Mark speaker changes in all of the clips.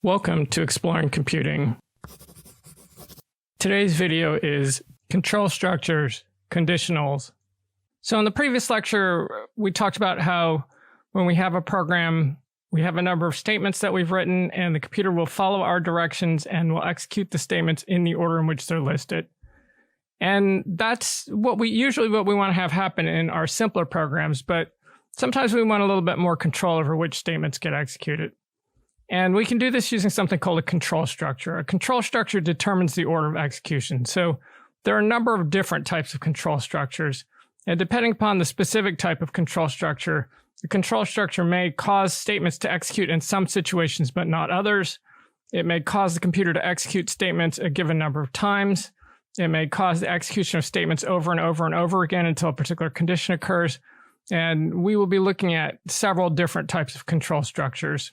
Speaker 1: Welcome to Exploring Computing. Today's video is control structures, conditionals. So in the previous lecture, we talked about how when we have a program, we have a number of statements that we've written, and the computer will follow our directions and will execute the statements in the order in which they're listed. And that's what we want to have happen in our simpler programs, but sometimes we want a little bit more control over which statements get executed. And we can do this using something called a control structure. A control structure determines the order of execution. So there are a number of different types of control structures. And depending upon the specific type of control structure, the control structure may cause statements to execute in some situations, but not others. It may cause the computer to execute statements a given number of times. It may cause the execution of statements over and over and over again until a particular condition occurs. And we will be looking at several different types of control structures.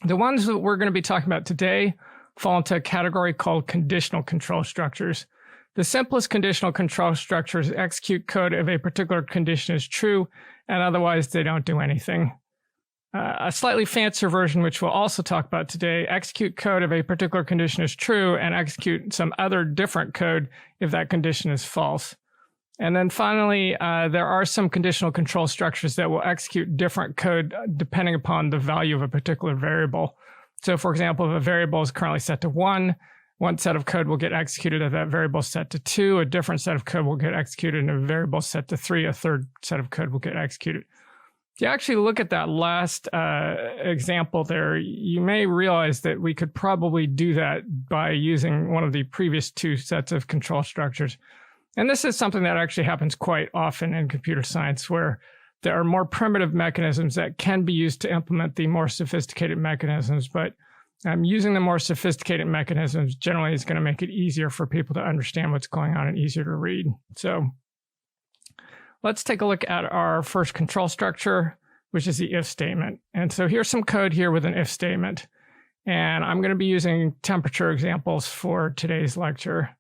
Speaker 1: The ones that we're going to be talking about today fall into a category called conditional control structures. The simplest conditional control structures execute code if a particular condition is true, and otherwise they don't do anything. A slightly fancier version, which we'll also talk about today, execute code if a particular condition is true and execute some other different code if that condition is false. And then finally, there are some conditional control structures that will execute different code depending upon the value of a particular variable. So for example, if a variable is currently set to 1, one set of code will get executed if that variable is set to 2, a different set of code will get executed, and a variable set to 3, a third set of code will get executed. If you actually look at that last example there, you may realize that we could probably do that by using one of the previous two sets of control structures. And this is something that actually happens quite often in computer science, where there are more primitive mechanisms that can be used to implement the more sophisticated mechanisms. But using the more sophisticated mechanisms generally is going to make it easier for people to understand what's going on and easier to read. So let's take a look at our first control structure, which is the if statement. And so here's some code here with an if statement. And I'm going to be using temperature examples for today's lecture.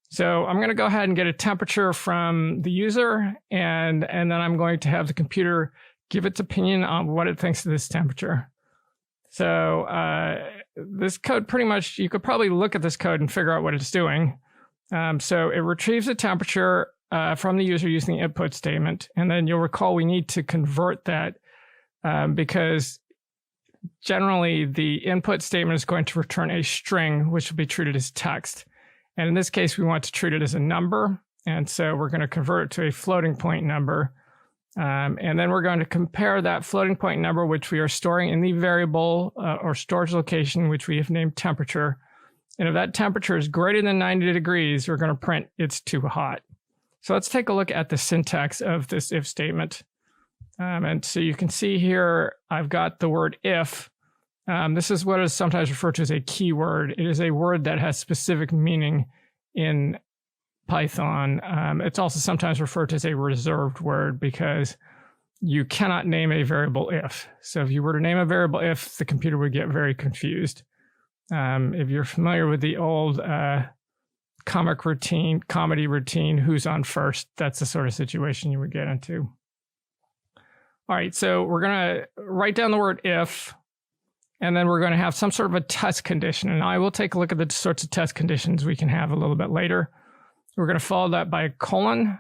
Speaker 1: So I'm going to go ahead and get a temperature from the user, and then I'm going to have the computer give its opinion on what it thinks of this temperature. So this code pretty much, you could probably look at this code and figure out what it's doing. So it retrieves the temperature from the user using the input statement, and then you'll recall we need to convert that because generally the input statement is going to return a string, which will be treated as text. And in this case, we want to treat it as a number. And so we're going to convert it to a floating point number. And then we're going to compare that floating point number, which we are storing in the variable or storage location, which we have named temperature. And if that temperature is greater than 90 degrees, we're going to print it's too hot. So let's take a look at the syntax of this if statement. And so you can see here, I've got the word if. This is what is sometimes referred to as a keyword. It is a word that has specific meaning in Python. It's also sometimes referred to as a reserved word because you cannot name a variable if. So if you were to name a variable if, the computer would get very confused. If you're familiar with the old comedy routine, who's on first, that's the sort of situation you would get into. All right, so we're going to write down the word if. And then we're going to have some sort of a test condition. And I will take a look at the sorts of test conditions we can have a little bit later. We're going to follow that by a colon.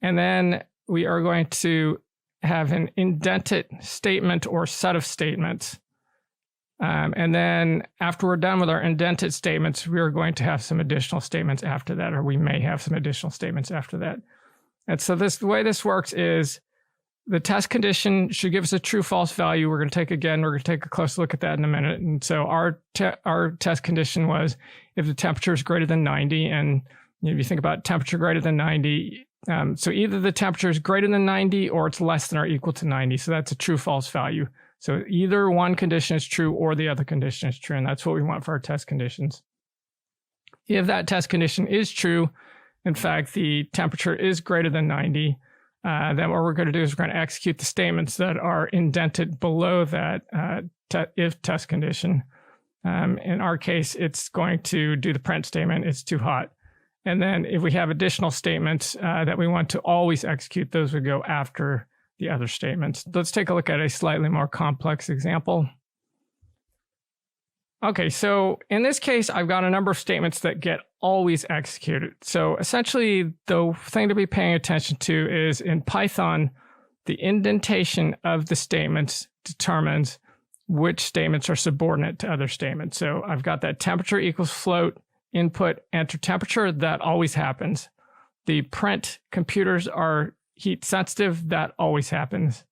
Speaker 1: And then we are going to have an indented statement or set of statements. And then after we're done with our indented statements, we are going to have some additional statements after that, or we may have some additional statements after that. And so the way this works is the test condition should give us a true-false value. We're going to take a close look at that in a minute. And so our test condition was if the temperature is greater than 90, and if you think about temperature greater than 90, so either the temperature is greater than 90 or it's less than or equal to 90. So that's a true-false value. So either one condition is true or the other condition is true, and that's what we want for our test conditions. If that test condition is true, in fact, the temperature is greater than 90, then what we're going to do is we're going to execute the statements that are indented below that if test condition. In our case, it's going to do the print statement, it's too hot. And then if we have additional statements that we want to always execute, those would go after the other statements. Let's take a look at a slightly more complex example. Okay, so in this case, I've got a number of statements that get always executed. So essentially, the thing to be paying attention to is in Python, the indentation of the statements determines which statements are subordinate to other statements. So I've got that temperature equals float, input, enter temperature, that always happens. The print computers are heat sensitive, that always happens.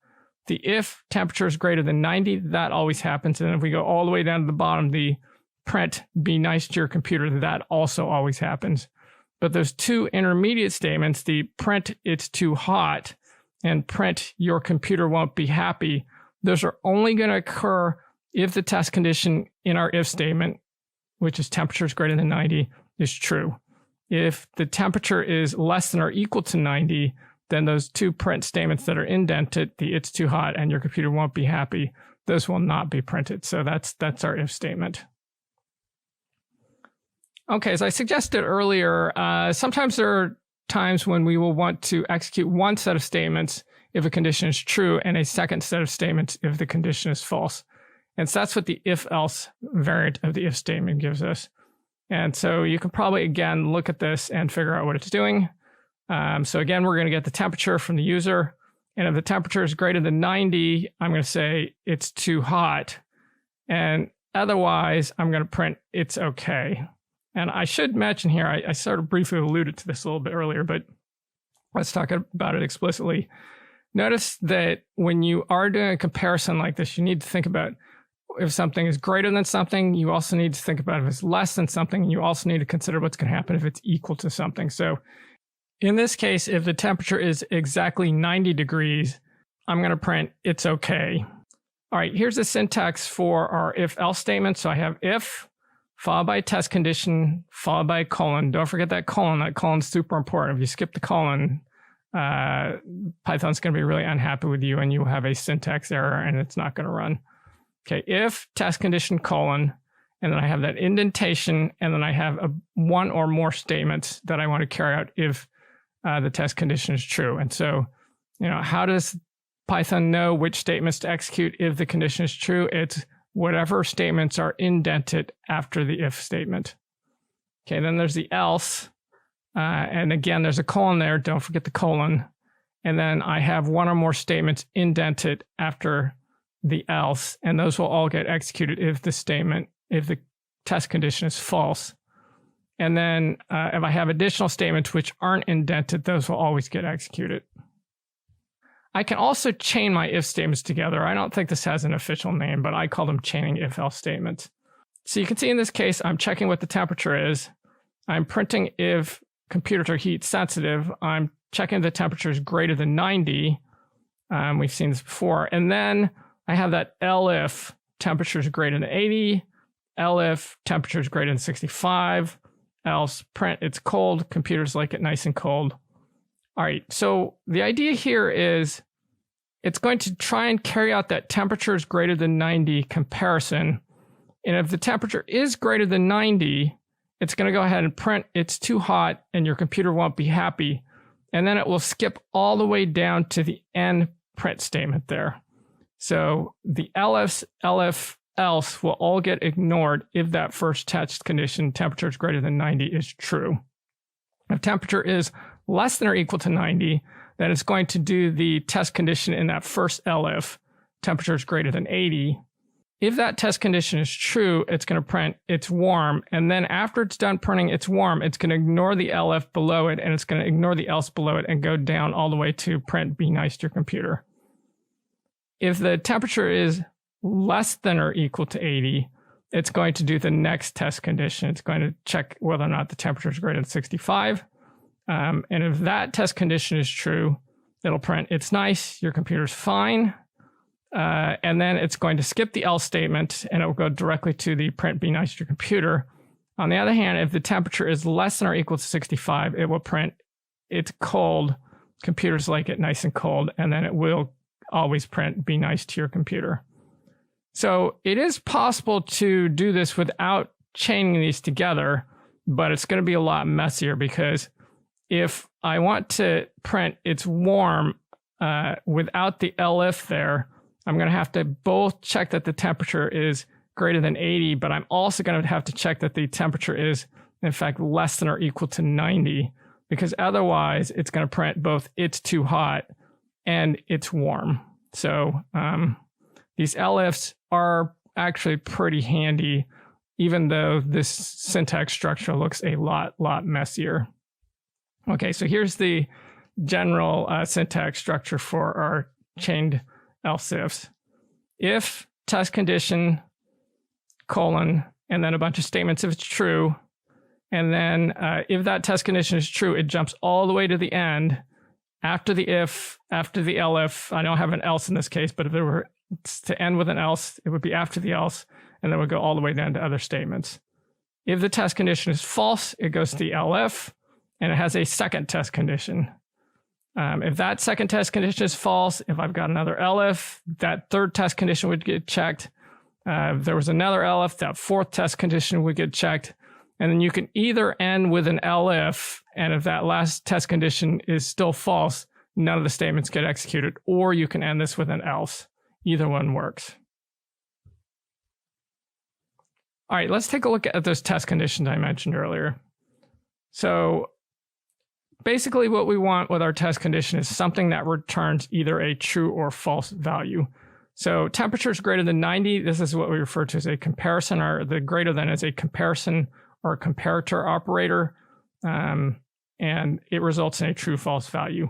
Speaker 1: The if temperature is greater than 90, that always happens. And if we go all the way down to the bottom, the print be nice to your computer, that also always happens. But those two intermediate statements, the print it's too hot and print your computer won't be happy, those are only going to occur if the test condition in our if statement, which is temperature is greater than 90, is true. If the temperature is less than or equal to 90, then those two print statements that are indented, the it's too hot and your computer won't be happy, those will not be printed. So that's our if statement. Okay, as I suggested earlier, sometimes there are times when we will want to execute one set of statements if a condition is true and a second set of statements if the condition is false. And so that's what the if-else variant of the if statement gives us. And so you can probably, again, look at this and figure out what it's doing. So again, we're going to get the temperature from the user. And if the temperature is greater than 90, I'm going to say it's too hot. And otherwise, I'm going to print it's okay. And I should mention here, I sort of briefly alluded to this a little bit earlier, but let's talk about it explicitly. Notice that when you are doing a comparison like this, you need to think about if something is greater than something. You also need to think about if it's less than something. And you also need to consider what's going to happen if it's equal to something. So in this case, if the temperature is exactly 90 degrees, I'm going to print it's okay. All right, here's the syntax for our if-else statement. So I have if, followed by a test condition, followed by a colon. Don't forget that colon. That colon's super important. If you skip the colon, Python's going to be really unhappy with you and you will have a syntax error and it's not going to run. Okay, if test condition colon, and then I have that indentation, and then I have one or more statements that I want to carry out if the test condition is true. And so, how does Python know which statements to execute if the condition is true? It's whatever statements are indented after the if statement. Okay, then there's the else. And again, there's a colon there. Don't forget the colon. And then I have one or more statements indented after the else. And those will all get executed if the test condition is false. And then if I have additional statements which aren't indented, those will always get executed. I can also chain my if statements together. I don't think this has an official name, but I call them chaining if-else statements. So you can see in this case, I'm checking what the temperature is. I'm printing if computers are heat sensitive. I'm checking if the temperature is greater than 90. We've seen this before. And then I have that elif temperature is greater than 80, elif temperature is greater than 65, else print it's cold, computers like it nice and cold. All right, so the idea here is it's going to try and carry out that temperature is greater than 90 comparison. And if the temperature is greater than 90, it's going to go ahead and print it's too hot and your computer won't be happy. And then it will skip all the way down to the end print statement there. So the elif, else will all get ignored if that first test condition, temperature is greater than 90, is true. If temperature is less than or equal to 90, then it's going to do the test condition in that first elif, temperature is greater than 80. If that test condition is true, it's going to print it's warm. And then after it's done printing it's warm, it's going to ignore the elif below it, and it's going to ignore the else below it and go down all the way to print be nice to your computer. If the temperature is less than or equal to 80, it's going to do the next test condition. It's going to check whether or not the temperature is greater than 65. And if that test condition is true, it'll print it's nice, your computer's fine. And then it's going to skip the else statement and it will go directly to the print be nice to your computer. On the other hand, if the temperature is less than or equal to 65, it will print it's cold, computers like it nice and cold, and then it will always print be nice to your computer. So it is possible to do this without chaining these together, but it's going to be a lot messier because if I want to print it's warm without the elif there, I'm going to have to both check that the temperature is greater than 80, but I'm also going to have to check that the temperature is, in fact, less than or equal to 90, because otherwise it's going to print both it's too hot and it's warm. So these elifs are actually pretty handy, even though this syntax structure looks a lot messier. Okay, so here's the general syntax structure for our chained else ifs. If test condition, colon, and then a bunch of statements if it's true, and then if that test condition is true, it jumps all the way to the end after the if, after the elif. I don't have an else in this case, but if it were to end with an else, it would be after the else, and then it would go all the way down to other statements. If the test condition is false, it goes to the elif, and it has a second test condition. If that second test condition is false, if I've got another elif, that third test condition would get checked. If there was another elif, that fourth test condition would get checked. And then you can either end with an elif, and if that last test condition is still false, none of the statements get executed, or you can end this with an else. Either one works. All right, let's take a look at those test conditions I mentioned earlier. So basically what we want with our test condition is something that returns either a true or false value. So temperature is greater than 90. This is what we refer to as a comparison, or the greater than is a comparison or a comparator operator, and it results in a true-false value.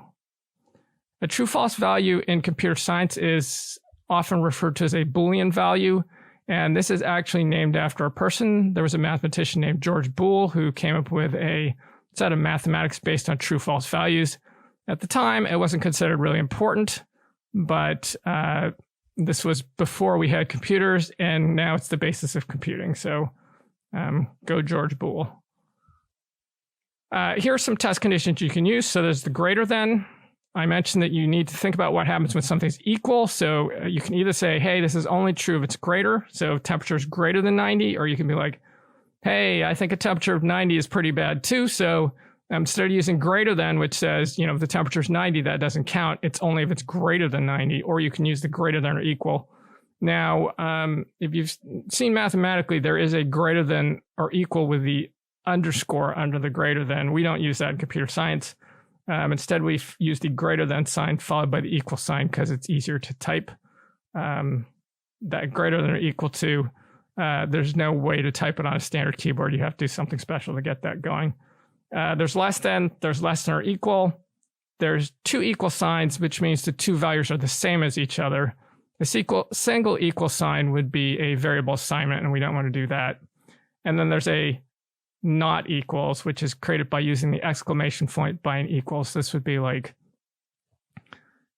Speaker 1: A true-false value in computer science is often referred to as a Boolean value, and this is actually named after a person. There was a mathematician named George Boole who came up with a set of mathematics based on true-false values. At the time, it wasn't considered really important, but this was before we had computers, and now it's the basis of computing. So go George Boole. Here are some test conditions you can use. So there's the greater than. I mentioned that you need to think about what happens when something's equal. So you can either say, hey, this is only true if it's greater. So temperature is greater than 90, or you can be like, hey, I think a temperature of 90 is pretty bad too. So instead of using greater than, which says, if the temperature is 90, that doesn't count. It's only if it's greater than 90, or you can use the greater than or equal. Now, if you've seen mathematically, there is a greater than or equal with the underscore under the greater than. We don't use that in computer science. Instead, we use the greater than sign followed by the equal sign because it's easier to type. That greater than or equal to, there's no way to type it on a standard keyboard. You have to do something special to get that going. There's less than or equal. There's two equal signs, which means the two values are the same as each other. A single equal sign would be a variable assignment, and we don't want to do that. And then there's a not equals, which is created by using the exclamation point by an equals. This would be like,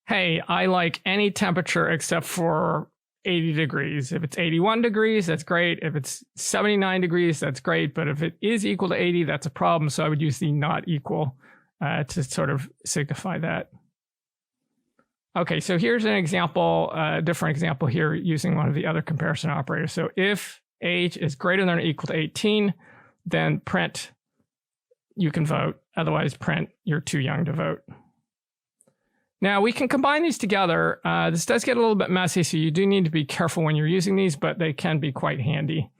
Speaker 1: hey, I like any temperature except for 80 degrees. If it's 81 degrees, that's great. If it's 79 degrees, that's great. But if it is equal to 80, that's a problem. So I would use the not equal to sort of signify that. Okay, so here's an example, a different example here using one of the other comparison operators. So if age is greater than or equal to 18, then print you can vote. Otherwise, print you're too young to vote. Now, we can combine these together. This does get a little bit messy, so you do need to be careful when you're using these, but they can be quite handy.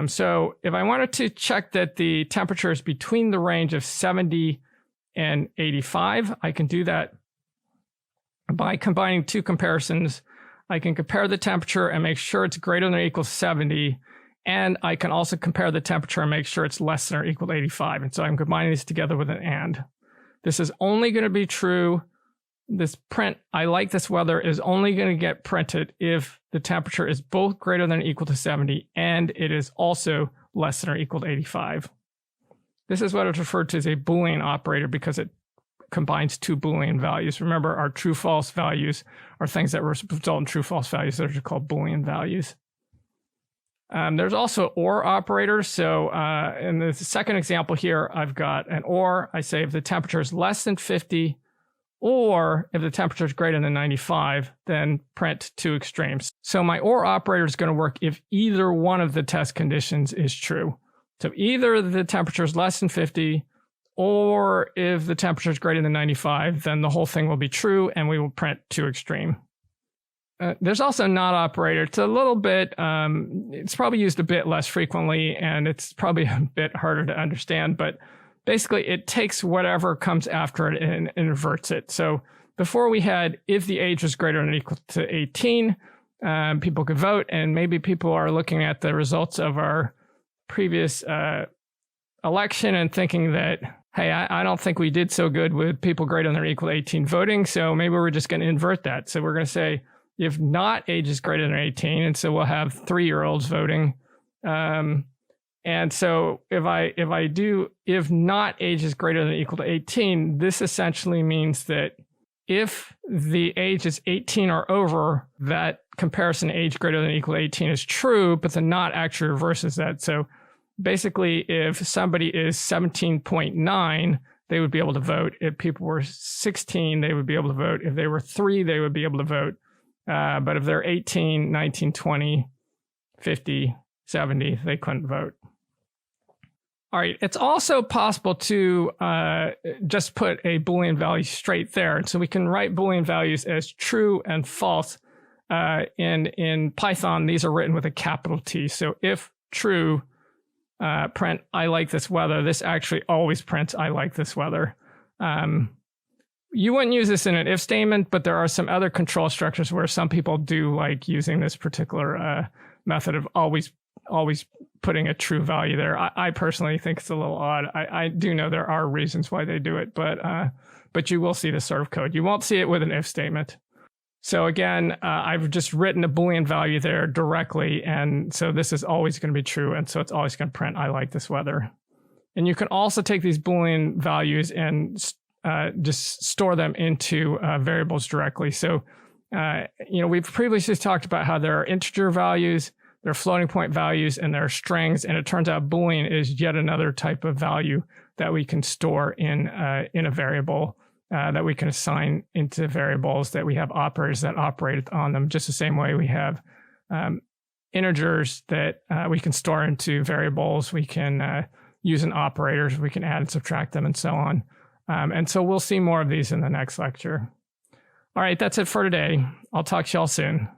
Speaker 1: So if I wanted to check that the temperature is between the range of 70 and 85, I can do that by combining two comparisons. I can compare the temperature and make sure it's greater than or equal to 70, and I can also compare the temperature and make sure it's less than or equal to 85. And so I'm combining these together with an and. This is only going to be true. This print, I like this weather, is only going to get printed if the temperature is both greater than or equal to 70 and it is also less than or equal to 85. This is what is referred to as a Boolean operator because it combines two Boolean values. Remember, our true-false values are things that result in true-false values that are called Boolean values. There's also OR operators. So in the second example here, I've got an OR. I say if the temperature is less than 50, or if the temperature is greater than 95, then print two extremes. So my OR operator is going to work if either one of the test conditions is true. So either the temperature is less than 50, or if the temperature is greater than 95, then the whole thing will be true, and we will print two extreme. There's also not operator. It's a little bit, it's probably used a bit less frequently, and it's probably a bit harder to understand, but basically it takes whatever comes after it and inverts it. So before we had, if the age was greater than or equal to 18, people could vote, and maybe people are looking at the results of our previous election and thinking that, hey, I don't think we did so good with people greater than or equal to 18 voting, so maybe we're just going to invert that. So we're going to say, if not age is greater than 18, and so we'll have 3-year-olds voting. And so if I do, if not age is greater than or equal to 18, this essentially means that if the age is 18 or over, that comparison age greater than or equal to 18 is true, but the not actually reverses that. So basically, if somebody is 17.9, they would be able to vote. If people were 16, they would be able to vote. If they were 3, they would be able to vote. But if they're 18, 19, 20, 50, 70, they couldn't vote. All right, it's also possible to just put a Boolean value straight there. So we can write Boolean values as true and false. In Python, these are written with a capital T. So if true, print, I like this weather. This actually always prints, I like this weather. You wouldn't use this in an if statement, but there are some other control structures where some people do like using this particular method of always putting a true value there. I personally think it's a little odd. I do know there are reasons why they do it, but you will see this sort of code. You won't see it with an if statement. So again, I've just written a Boolean value there directly, and so this is always going to be true, and so it's always going to print, I like this weather. And you can also take these Boolean values and just store them into variables directly. So, we've previously talked about how there are integer values, there are floating point values, and there are strings, and it turns out Boolean is yet another type of value that we can store in a variable. That we can assign into variables, that we have operators that operate on them, just the same way we have integers that we can store into variables. We can use in operators, we can add and subtract them, and so on. And so we'll see more of these in the next lecture. All right, that's it for today. I'll talk to y'all soon.